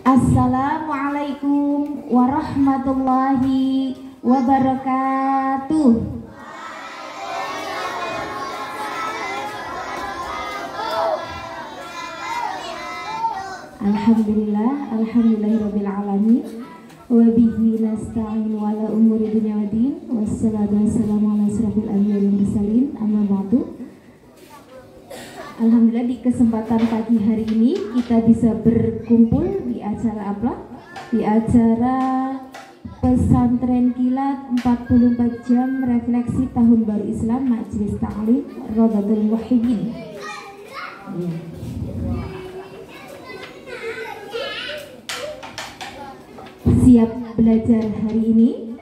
Assalamualaikum warahmatullahi wabarakatuh. Alhamdulillahirabbil alamin. Wa bihi nasta'in wa ala umuri dunya waddin. Wassalatu wassalamu ala asrofil anbiya'i wal mursalin. Amma ba'du. Alhamdulillah, di kesempatan pagi hari ini kita bisa berkumpul di acara apa? Di acara Pesantren Kilat 44 jam refleksi tahun baru Islam Majelis Ta'lim Rawdatul Muhibbin. Siap belajar hari ini?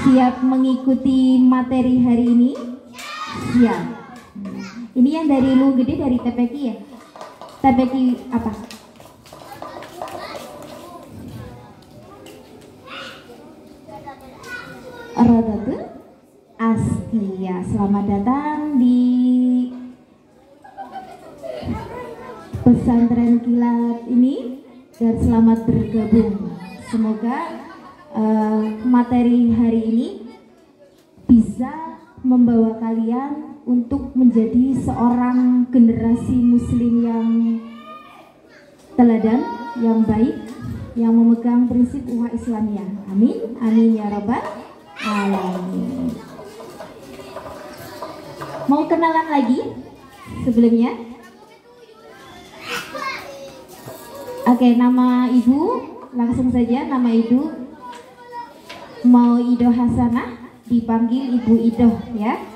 Siap mengikuti materi hari ini? Siap. Ini yang dari Lu Gede, dari TPQ ya? TPQ apa? Rawdatul Askia. Selamat datang di Pesantren Kilat ini dan selamat bergabung. Semoga materi hari ini bisa membawa kalian untuk menjadi seorang generasi muslim yang teladan, yang baik, yang memegang prinsip ukhuwah Islamiyah. Amin, amin ya rabbal alamin. Mau kenalan lagi sebelumnya? Oke, nama ibu langsung saja, nama ibu mau Ido Hasanah, dipanggil Ibu Ido ya.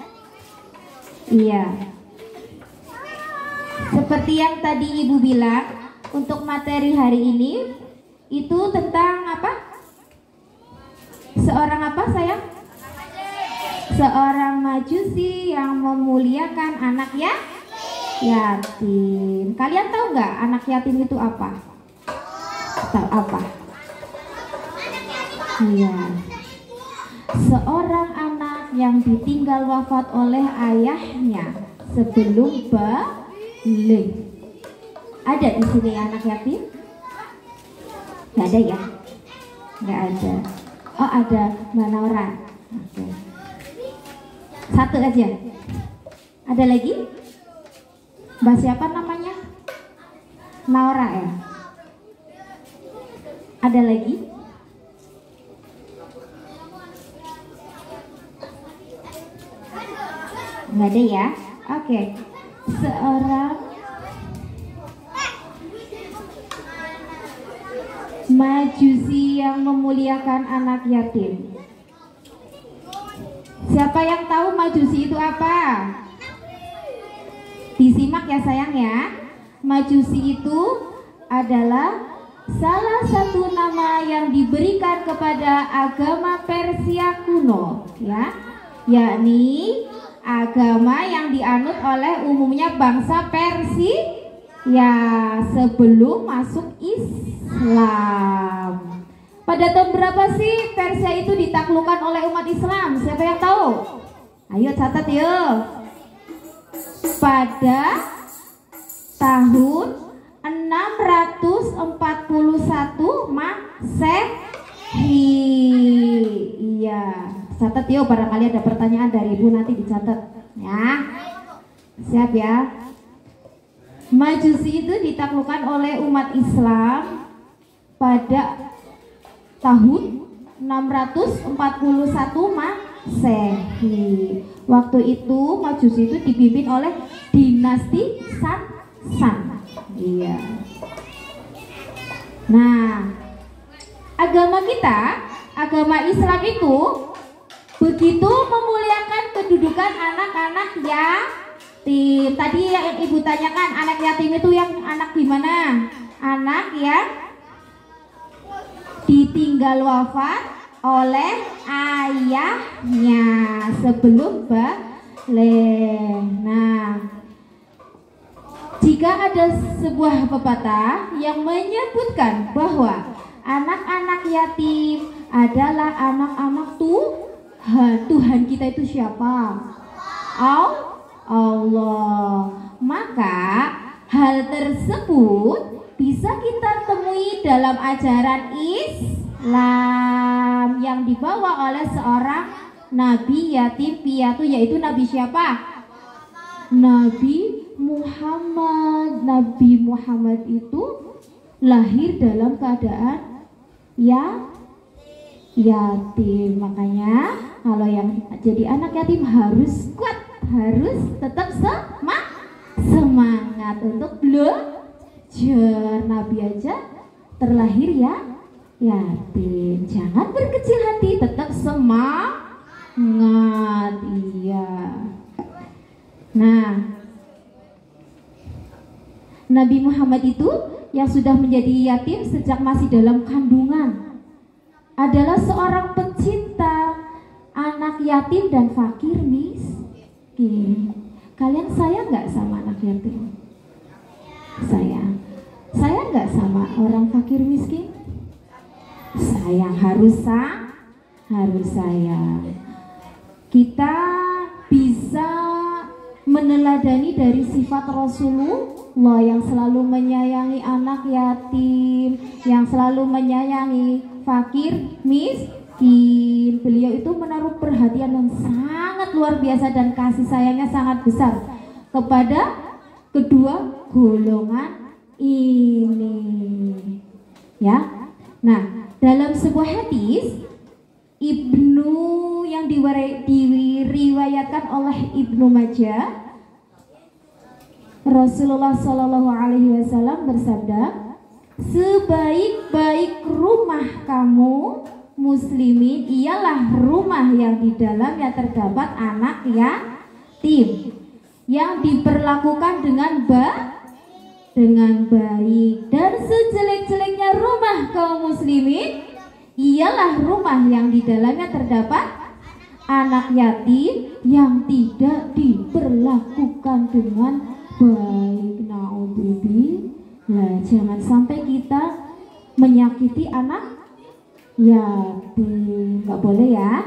Iya. Seperti yang tadi ibu bilang, untuk materi hari ini itu tentang apa? Seorang apa sayang? Seorang majusi yang memuliakan anak ya? Yatim. Kalian tahu nggak anak yatim itu apa? Tahu apa? Iya. Seorang anak yang ditinggal wafat oleh ayahnya sebelum balik. Ada di sini anak yatim? Nggak ada ya? Nggak ada. Oh ada, Mbak Naura. Oke. Satu aja. Ada lagi? Mbak siapa namanya? Naura ya? Ada lagi? Nggak ada ya? Oke. Seorang majusi yang memuliakan anak yatim. Siapa yang tahu majusi itu apa? Disimak ya sayang ya. Majusi itu adalah salah satu nama yang diberikan kepada agama Persia kuno ya, yakni agama yang dianut oleh umumnya bangsa Persia ya sebelum masuk Islam. Pada tahun berapa sih Persia itu ditaklukkan oleh umat Islam? Siapa yang tahu? Ayo catat yuk. Pada tahun 641 Masehi. Iya, catat yuk, barangkali ada pertanyaan dari ibu nanti dicatat ya. Siap ya. Majusi itu ditaklukkan oleh umat Islam pada tahun 641 Masehi. Waktu itu Majusi itu dipimpin oleh dinasti San. Iya. Nah, agama kita, agama Islam itu begitu memuliakan kedudukan anak-anak yatim. Tadi yang ibu tanyakan, anak yatim itu yang anak gimana? Anak yang ditinggal wafat oleh ayahnya sebelum balik. Nah, jika ada sebuah pepatah yang menyebutkan bahwa anak-anak yatim adalah anak-anak Tuhan. Tuhan kita itu siapa? Allah. Maka Hal tersebut bisa kita temui dalam ajaran Islam yang dibawa oleh seorang nabi yatim piatu, yaitu Nabi siapa? Nabi Muhammad. Nabi Muhammad itu lahir dalam keadaan yatim. Makanya kalau yang jadi anak yatim harus kuat, harus tetap semangat untuk belajar. Nabi aja terlahir yatim. Jangan berkecil hati, tetap semangat. Iya. Nah, Nabi Muhammad itu yang sudah menjadi yatim sejak masih dalam kandungan adalah seorang pecinta anak yatim dan fakir miskin. Kalian sayang nggak sama anak yatim? Sayang. Sayang nggak sama orang fakir miskin? Sayang, harus sayang. Kita bisa meneladani dari sifat Rasulullah yang selalu menyayangi anak yatim, yang selalu menyayangi fakir miskin. Beliau itu menaruh perhatian yang sangat luar biasa dan kasih sayangnya sangat besar kepada kedua golongan ini, ya. Nah, dalam sebuah hadis yang diriwayatkan oleh Ibnu Majah, Rasulullah Shallallahu Alaihi Wasallam bersabda, sebaik-baik rumah kamu muslimin ialah rumah yang di dalamnya terdapat anak yatim yang diperlakukan dengan baik, dan sejelek-jeleknya rumah kaum muslimin ialah rumah yang di dalamnya terdapat anak yatim yang tidak diperlakukan dengan baik. Naudzubillah, jangan sampai kita menyakiti anak yatim, nggak boleh ya,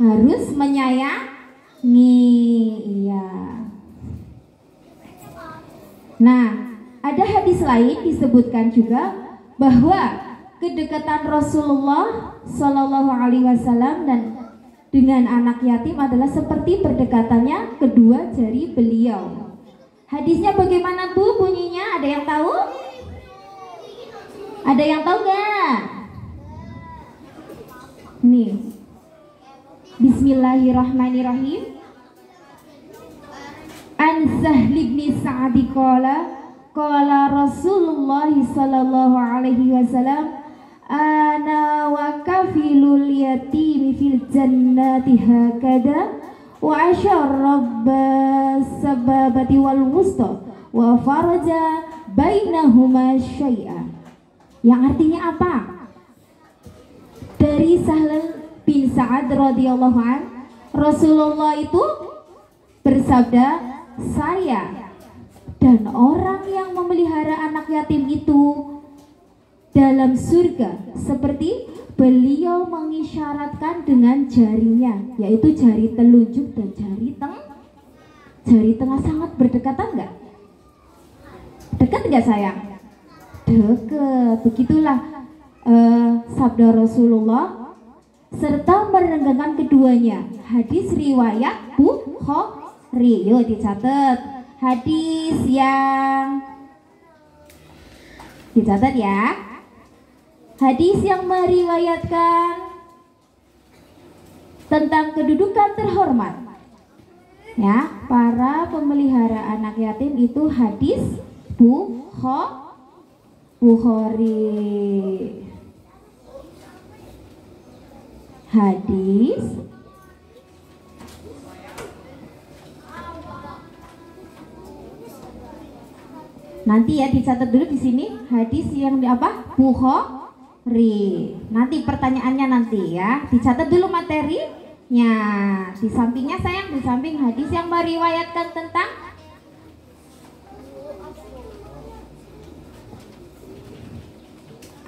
harus menyayangi. Iya. Nah, ada hadis lain disebutkan juga bahwa kedekatan Rasulullah Shallallahu Alaihi Wasallam dan dengan anak yatim adalah seperti berdekatannya kedua jari beliau. Hadisnya bagaimana Bu bunyinya? Ada yang tahu? Ada yang tahu gak? Nih, Bismillahirrahmanirrahim. An Sahl bin Sa'd qala Rasulullah sallallahu alaihi wasallam, ana wa kafilul yatim fil jannati hakada wa asyar rabbas sababati wal wusta wa faraja bainahuma syai'a. Yang artinya apa? Dari Sahl bin Sa'ad radhiyallahu an, Rasulullah itu bersabda, saya dan orang yang memelihara anak yatim itu dalam surga seperti beliau mengisyaratkan dengan jarinya, yaitu jari telunjuk dan jari tengah sangat berdekatan nggak? Dekat nggak sayang? Dekat. Begitulah sabda Rasulullah serta merenggangkan keduanya. Hadis riwayat Bukhari. Yuk dicatat hadis yang dicatat ya. Hadis yang meriwayatkan tentang kedudukan terhormat ya para pemelihara anak yatim itu hadis Bukhari. Hadis nanti ya dicatat dulu di sini hadis yang di apa? Bukhari. Nanti pertanyaannya nanti ya dicatat dulu materinya. Di sampingnya sayang, di samping hadis yang meriwayatkan tentang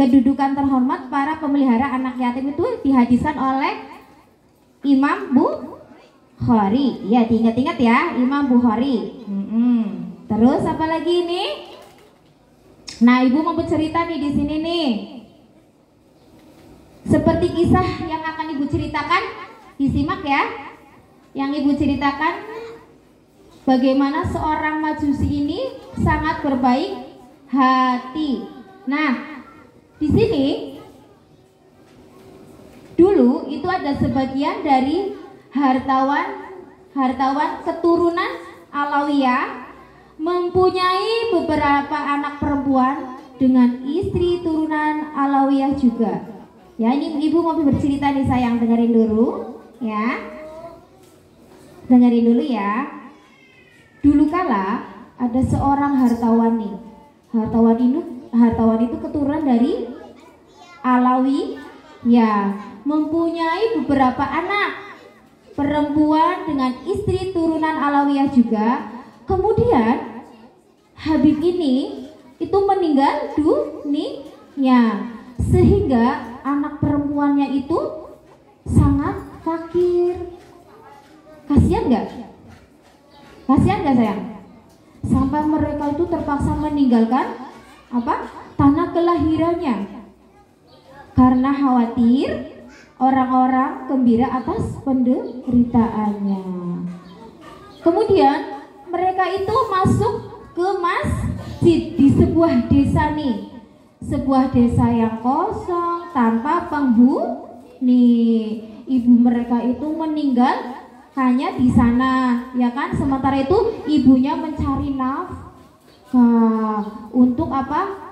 kedudukan terhormat para pemelihara anak yatim itu dihadiskan oleh Imam Bukhari. Ya diingat-ingat ya, Imam Bukhari. Terus apa lagi ini? Nah, ibu mau bercerita nih di sini nih. Seperti kisah yang akan ibu ceritakan, disimak ya. Yang ibu ceritakan bagaimana seorang Majusi ini sangat berbaik hati. Nah, di sini dulu itu ada sebagian dari hartawan keturunan Alawiyah mempunyai beberapa anak perempuan dengan istri turunan Alawiyah juga. Ya, ini ibu mau bercerita nih sayang, dengerin dulu ya. Dengerin dulu ya. Dulu kala ada seorang hartawan nih. Hartawan itu keturunan dari Alawi ya, mempunyai beberapa anak perempuan dengan istri turunan Alawiyah juga. Kemudian Habib ini itu meninggal dunia, sehingga anak perempuannya itu sangat fakir. Kasihan nggak? Kasihan nggak sayang? Sampai mereka itu terpaksa meninggalkan tanah kelahirannya karena khawatir orang-orang gembira atas penderitaannya. Kemudian mereka itu masuk ke masjid di sebuah desa nih, sebuah desa yang kosong tanpa penghuni. Ibu mereka itu meninggal hanya di sana, ya kan? Sementara itu ibunya mencari nafkah untuk apa?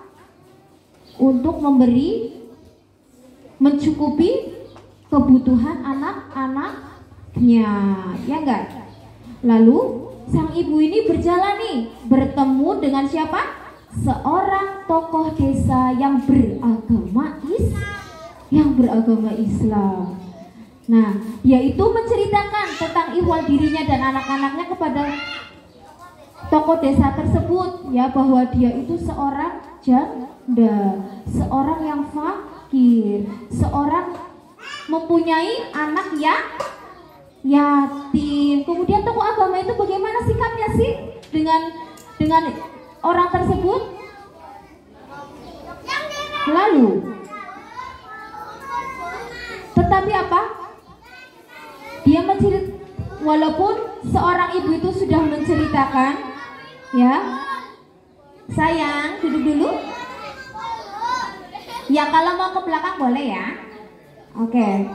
Untuk mencukupi kebutuhan anak-anaknya, ya enggak? Lalu sang ibu ini berjalan nih, bertemu dengan siapa? Seorang tokoh desa yang beragama Islam. Nah, dia itu menceritakan tentang ihwal dirinya dan anak-anaknya kepada tokoh desa tersebut, ya, bahwa dia itu seorang janda, seorang yang fakir, seorang mempunyai anak yatim. Kemudian tokoh agama itu bagaimana sikapnya sih dengan orang tersebut? Lalu, tetapi apa? Dia walaupun seorang ibu itu sudah menceritakan, ya, sayang duduk dulu. Ya, kalau mau ke belakang boleh ya. Oke.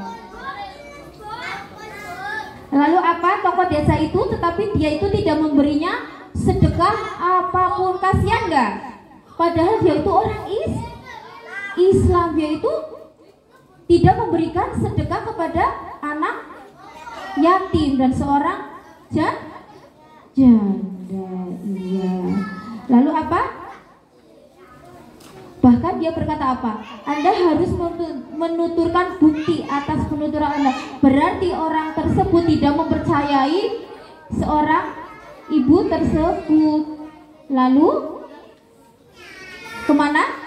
Lalu apa? Tokoh desa itu, tetapi dia itu tidak memberinya sedekah apapun. Kasihan nggak? Padahal dia itu orang Islam, dia itu tidak memberikan sedekah kepada anak yatim dan seorang janda. Iya. Lalu apa? Bahkan dia berkata apa? Anda harus menuturkan bukti atas penuturan Anda. Berarti orang tersebut tidak mempercayai seorang ibu tersebut. Lalu kemana?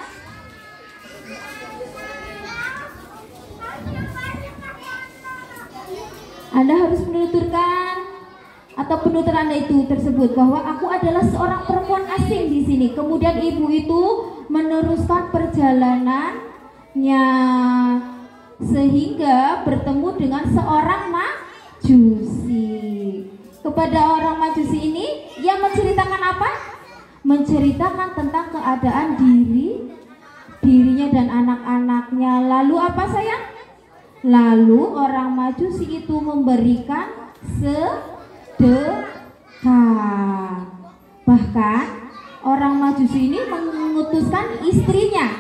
Anda harus menuturkan atau penuturan Anda itu tersebut bahwa aku adalah seorang perempuan asing di sini. Kemudian ibu itu meneruskan perjalanannya sehingga bertemu dengan seorang Majusi. Kepada orang Majusi ini yang menceritakan apa? Menceritakan tentang keadaan dirinya dan anak-anaknya. Lalu apa sayang? Lalu orang Majusi itu memberikan sedekah. Bahkan orang Majusi ini mengutuskan istrinya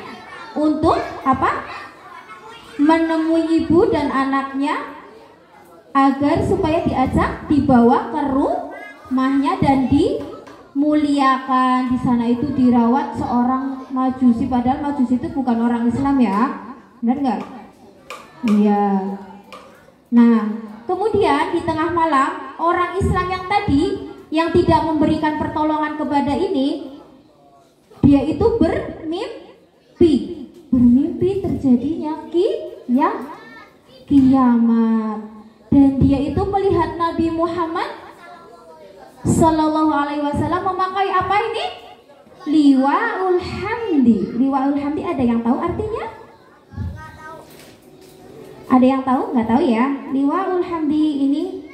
untuk apa? Menemui ibu dan anaknya agar supaya dibawa ke rumahnya dan dimuliakan. Di sana itu dirawat seorang Majusi, padahal Majusi itu bukan orang Islam ya, benar nggak? Iya. Nah, kemudian di tengah malam orang Islam yang tadi yang tidak memberikan pertolongan kepada ini, dia itu bermimpi terjadinya kiamat, dan dia itu melihat Nabi Muhammad Sallallahu Alaihi Wasallam memakai apa ini? Liwaul Hamdi. Liwaul Hamdi ada yang tahu artinya? Ada yang tahu? Nggak tahu ya. Liwaul Hamdi ini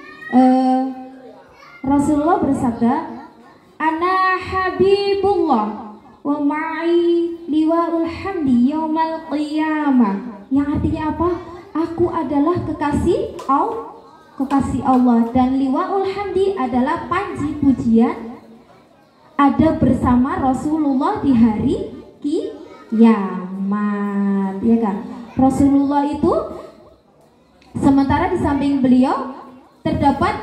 Rasulullah bersabda, Ana Habibullah wa ma'i liwaul hamdi yaumal qiyamah. Yang artinya apa? Aku adalah kekasih Allah, dan liwaul hamdi adalah panji pujian ada bersama Rasulullah di hari kiamat, ya kan? Rasulullah itu sementara di samping beliau terdapat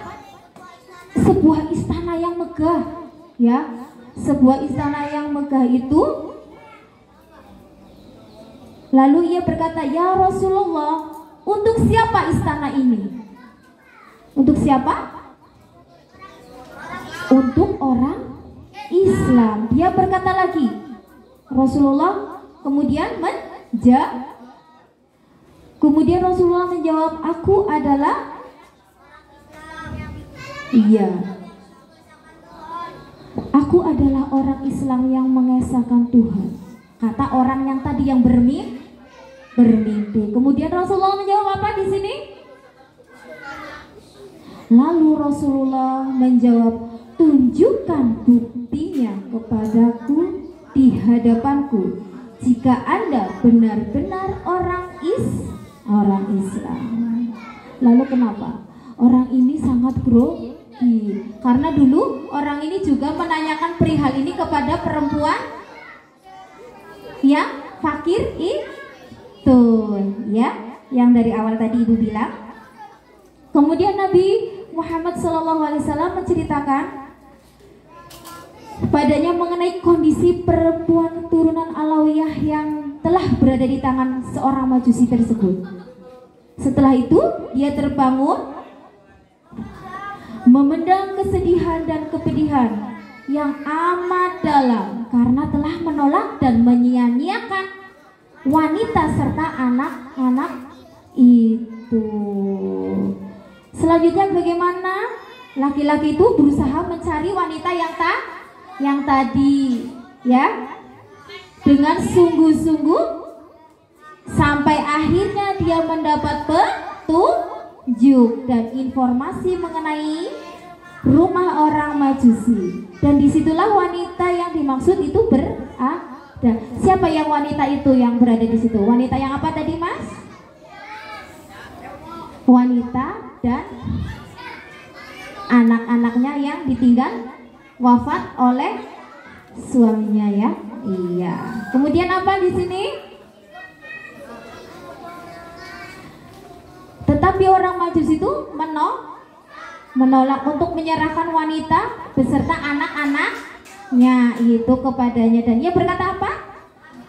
sebuah istana yang megah, ya. Sebuah istana yang megah itu. Lalu ia berkata, ya Rasulullah, untuk siapa istana ini? Untuk siapa? Untuk orang Islam. Dia berkata lagi, Rasulullah kemudian Rasulullah menjawab, aku adalah aku adalah orang Islam yang mengesahkan Tuhan. Kata orang yang tadi yang bermimpi. Kemudian Rasulullah menjawab apa di sini? Lalu Rasulullah menjawab, tunjukkan buktinya kepadaku di hadapanku jika Anda benar-benar orang Islam. Lalu kenapa? Orang ini sangat grogi karena dulu orang ini juga menanyakan perihal ini kepada perempuan yang fakir itu, ya, yang dari awal tadi ibu bilang. Kemudian Nabi Muhammad SAW menceritakan padanya mengenai kondisi perempuan keturunan Alawiyah yang telah berada di tangan seorang Majusi tersebut. Setelah itu dia terbangun memendam kesedihan dan kepedihan yang amat dalam karena telah menolak dan menyia-nyiakan wanita serta anak-anak itu. Selanjutnya bagaimana? Laki-laki itu berusaha mencari wanita yang tadi, ya, dengan sungguh-sungguh sampai akhirnya dia mendapat petunjuk dan informasi mengenai rumah orang Majusi, dan disitulah wanita yang dimaksud itu berada. Siapa yang wanita itu yang berada di situ? Wanita yang apa tadi, Mas? Wanita dan anak-anaknya yang ditinggal wafat oleh suaminya, ya. Iya. Kemudian apa di sini? Tetapi orang Majus itu menolak untuk menyerahkan wanita beserta anak-anaknya itu kepadanya, dan ia berkata apa?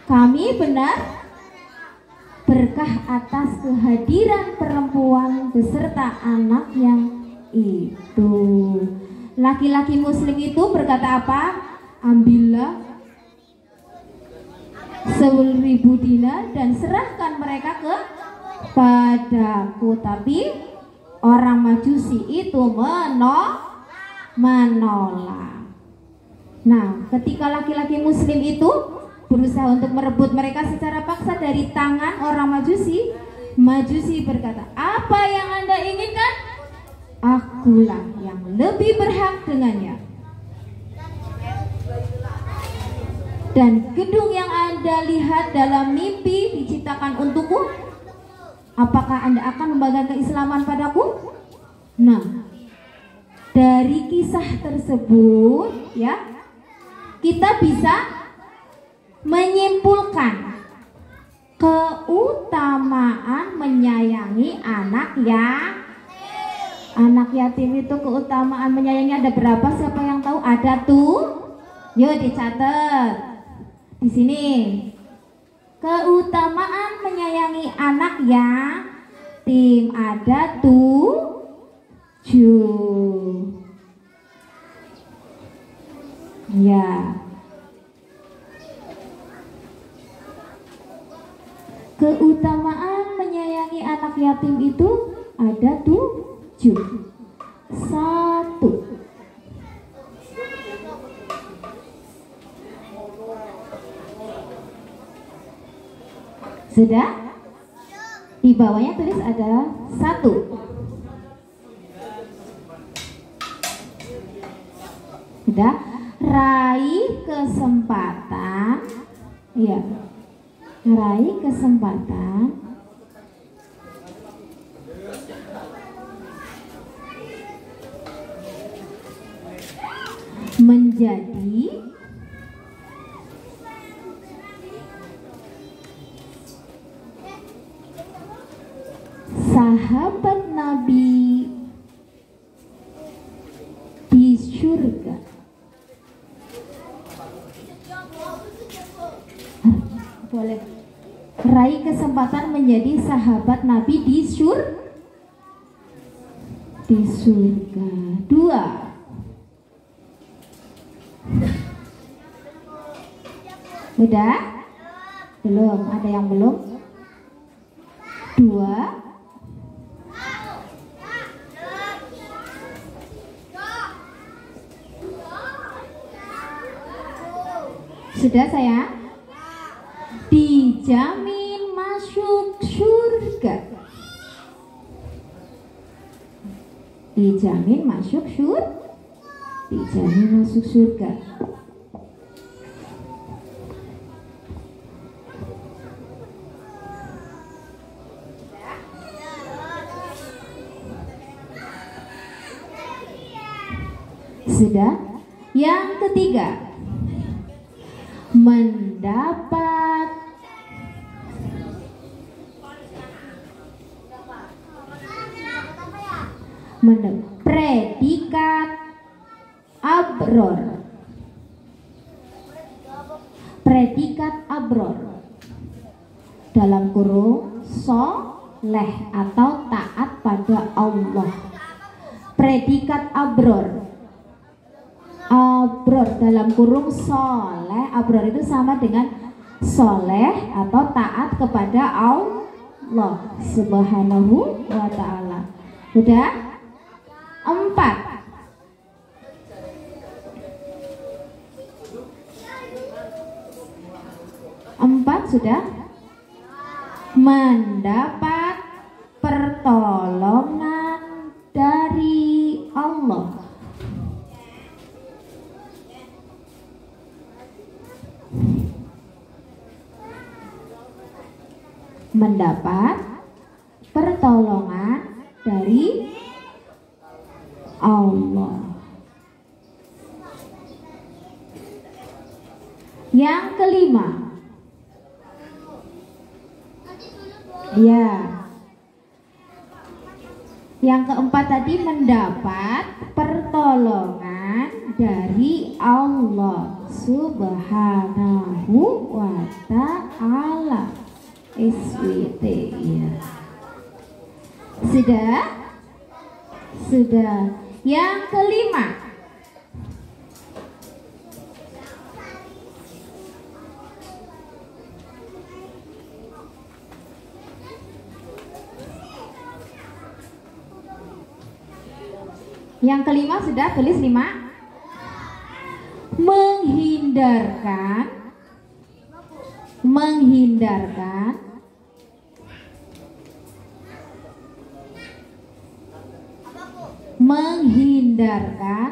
Kami benar berkah atas kehadiran perempuan beserta anak yang itu. Laki-laki muslim itu berkata apa? Ambillah 10.000 dinar dan serahkan mereka kepadaku. Tapi orang Majusi itu menolak. Nah, ketika laki-laki muslim itu berusaha untuk merebut mereka secara paksa dari tangan orang Majusi, Majusi berkata, apa yang Anda inginkan? Akulah yang lebih berhak dengannya. Dan gedung yang Anda lihat dalam mimpi diciptakan untukku. Apakah Anda akan membanggakan keislaman padaku? Nah, dari kisah tersebut, ya, kita bisa menyimpulkan keutamaan menyayangi anak yatim itu. Keutamaan menyayangi ada berapa? Siapa yang tahu? Ada tuh, yuk dicatat di sini. Keutamaan menyayangi anak yatim ada 7. Ya. Keutamaan menyayangi anak yatim itu ada 7. 1. Sudah? Di bawahnya tulis ada 1. Sudah? Raih kesempatan. Ya. Raih kesempatan menjadi sahabat Nabi di surga. Boleh. Raih kesempatan menjadi sahabat Nabi di surga. 2. Udah? Belum? Ada yang belum? 2. Sudah sayang? Dijamin masuk surga. Dijamin masuk surga. Dijamin masuk surga. Sudah? Yang ketiga, mendapat predikat abror. Predikat abror dalam kurung soleh atau taat pada Allah. Predikat abror. Abror dalam kurung soleh. Abror itu sama dengan soleh atau taat kepada Allah Subhanahu wa ta'ala. Sudah? 4. Sudah? Mendapat pertolongan dari Allah. Mendapat pertolongan dari Allah. Yang kelima, ya. Yang keempat tadi mendapat pertolongan dari Allah Subhanahu wa ta'ala. SWT, ya. Sudah? Sudah. Yang kelima, sudah tulis 5. Menghindarkan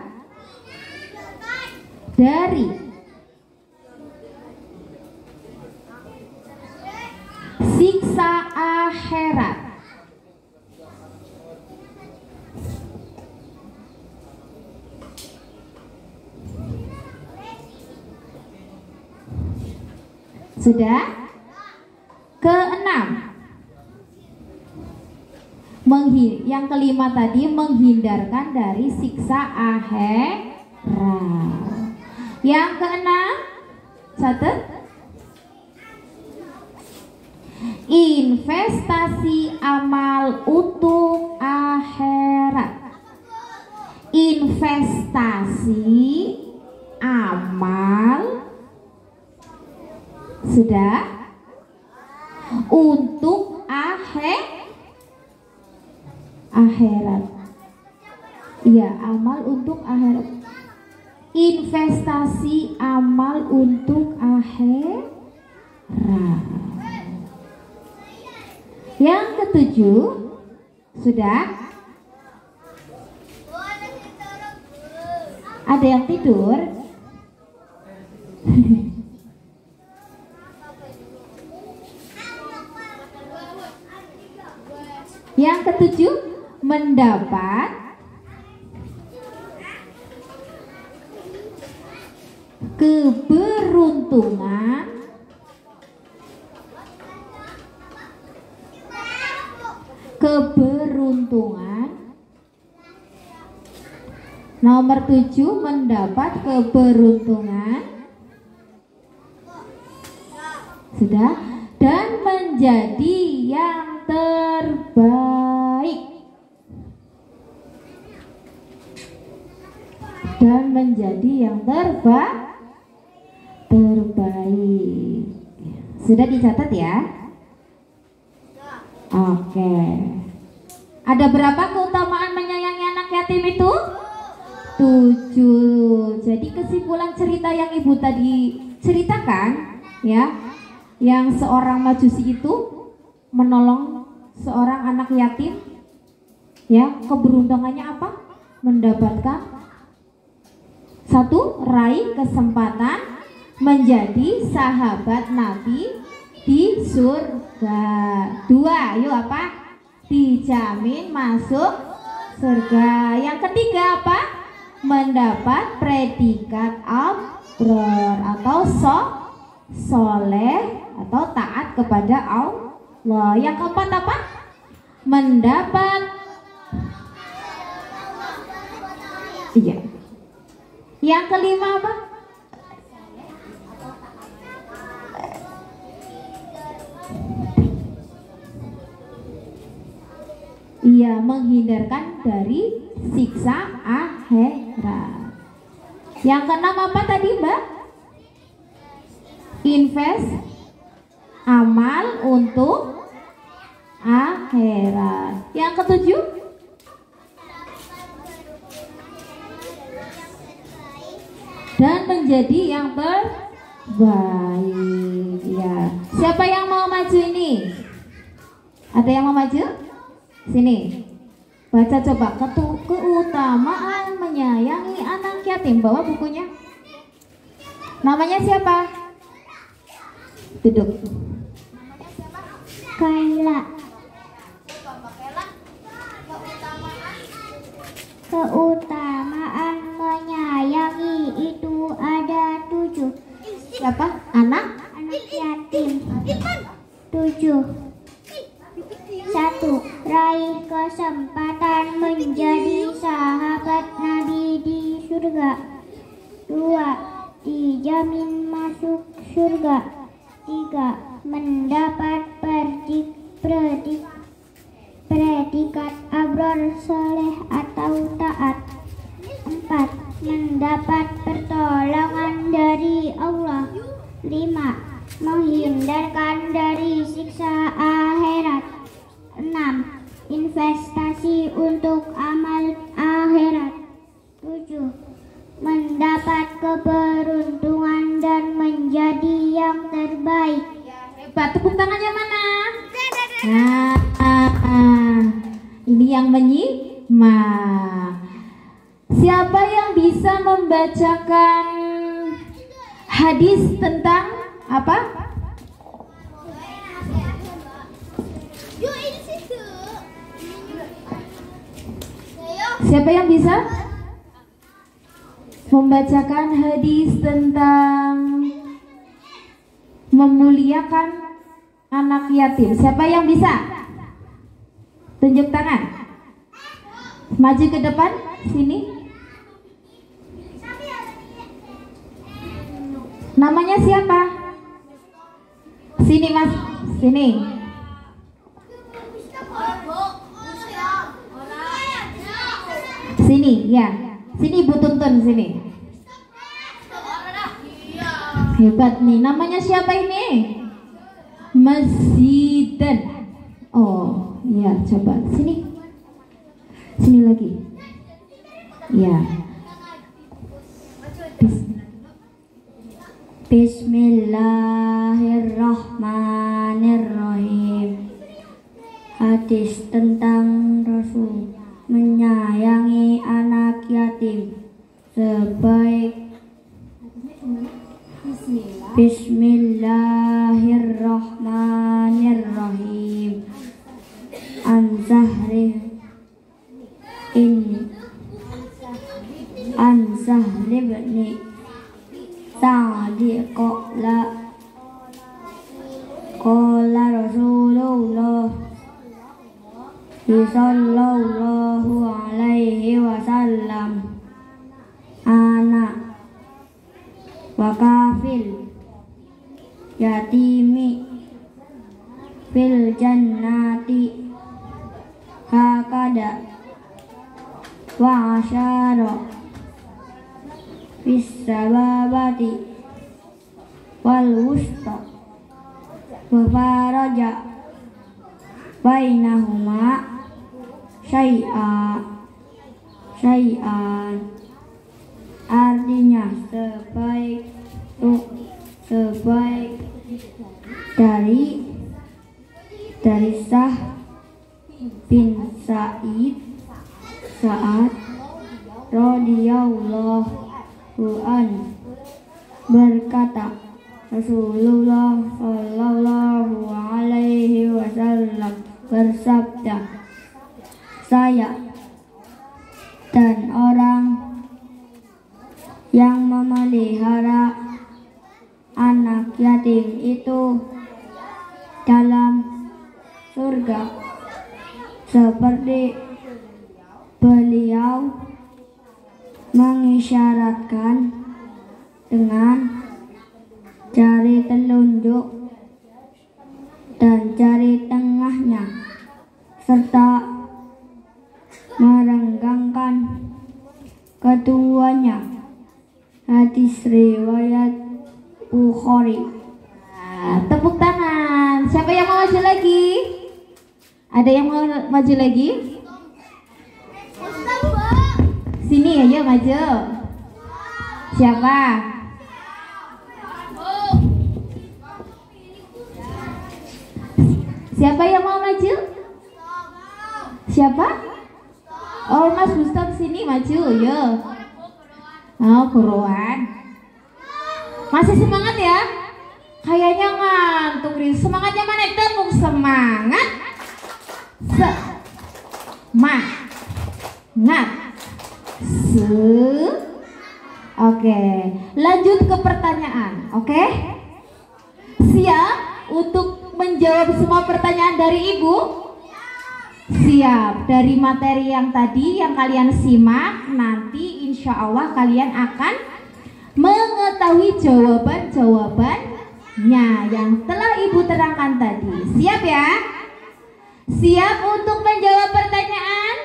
dari siksa akhirat. Sudah? Keenam, yang kelima tadi menghindarkan dari siksa akhirat. Yang keenam, catat, investasi amal untuk akhirat. Investasi amal, sudah, untuk akhirat. Iya, amal untuk akhirat. Investasi amal untuk akhirat. Yang ketujuh sudah. Ada yang tidur? Yang ketujuh, mendapat keberuntungan nomor 7, mendapat keberuntungan sudah, dan menjadi yang terbaik, terbaik. Sudah dicatat ya? Oke. Ada berapa keutamaan menyayangi anak yatim itu? 7. Jadi kesimpulan cerita yang ibu tadi ceritakan ya, yang seorang majusi itu menolong seorang anak yatim ya, keberuntungannya apa? Mendapatkan 1, raih kesempatan menjadi sahabat Nabi di surga. 2, yuk apa? Dijamin masuk surga. Yang ketiga apa? Mendapat predikat abror atau soleh atau taat kepada Allah. Yang keempat apa? Mendapat, iya. Yang kelima apa? Ia menghindarkan dari siksa akhirat. Yang keenam apa tadi Mbak? Invest amal untuk akhirat. Yang ketujuh? Dan menjadi yang terbaik ya. Siapa yang mau maju ini? Ada yang mau maju? Sini, baca coba. Keutamaan menyayangi anak yatim. Bawa bukunya. Namanya siapa? Duduk. Kaila. Keutamaan menyayangi itu ada 7. Siapa? Anak yatim. 7. 1. Raih kesempatan menjadi sahabat Nabi di surga. 2. Dijamin masuk surga. 3. Mendapat predikat abror soleh atau taat. 4. Mendapat pertolongan dari Allah. 5. Menghindarkan dari siksa akhirat. 6. Investasi untuk amal akhirat. 7. Mendapat keberuntungan dan menjadi yang terbaik. Hebat, tepuk tangannya mana? Ini yang menyimak. Siapa yang bisa membacakan hadis tentang apa? Siapa yang bisa membacakan hadis tentang memuliakan anak yatim? Siapa yang bisa? Tunjuk tangan. Maju ke depan, sini. Namanya siapa? Sini Mas, sini. Sini, ya. Sini Ibu tuntun sini. Hebat nih. Namanya siapa ini? Masjidan. Oh, ya, coba sini. Sini lagi. Ya. Bismillahirrahmanirrahim. Hadis tentang Rasul menyayangi anak yatim sebaik Bismillahirrahmanirrahim. An Sahri bin Sa'di qala Rasulullah sallallahu alaihi wasallam ana wa kafil yatimi fil jannati hakada wa asyara fis sababati wal wusta wa faraja bainahuma syai'an. Artinya sebaik dari Sah bin Sa'ad radhiyallahu an berkata, Rasulullah sallallahu alaihi wasallam bersabda, saya dan orang yang memelihara anak yatim itu dalam surga seperti beliau mengisyaratkan dengan jari telunjuk dan jari tengahnya serta merenggangkan keduanya. Hadis riwayat Bukhari. Tepuk tangan. Siapa yang mau maju lagi? Ada yang mau maju lagi? Sini aja maju. Siapa? Siapa yang mau maju? Siapa? Oh, Mas Gustaf sini maju, ya. Oh, buruan. Masih semangat ya? Kayaknya ngantuk nih. Semangatnya mana? Tepuk semangat. Oke, lanjut ke pertanyaan. Oke, siap untuk menjawab semua pertanyaan dari Ibu? Siap. Dari materi yang tadi yang kalian simak, nanti insya Allah kalian akan mengetahui jawaban-jawabannya yang telah Ibu terangkan tadi. Siap ya? Siap untuk menjawab pertanyaan?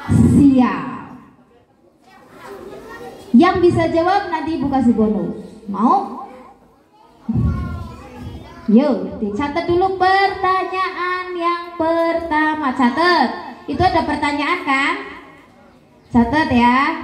Siap. Yang bisa jawab nanti Ibu kasih bonus. Mau? Yuk, dicatat dulu pertanyaan yang pertama. Catat. Itu ada pertanyaan kan? Catat ya.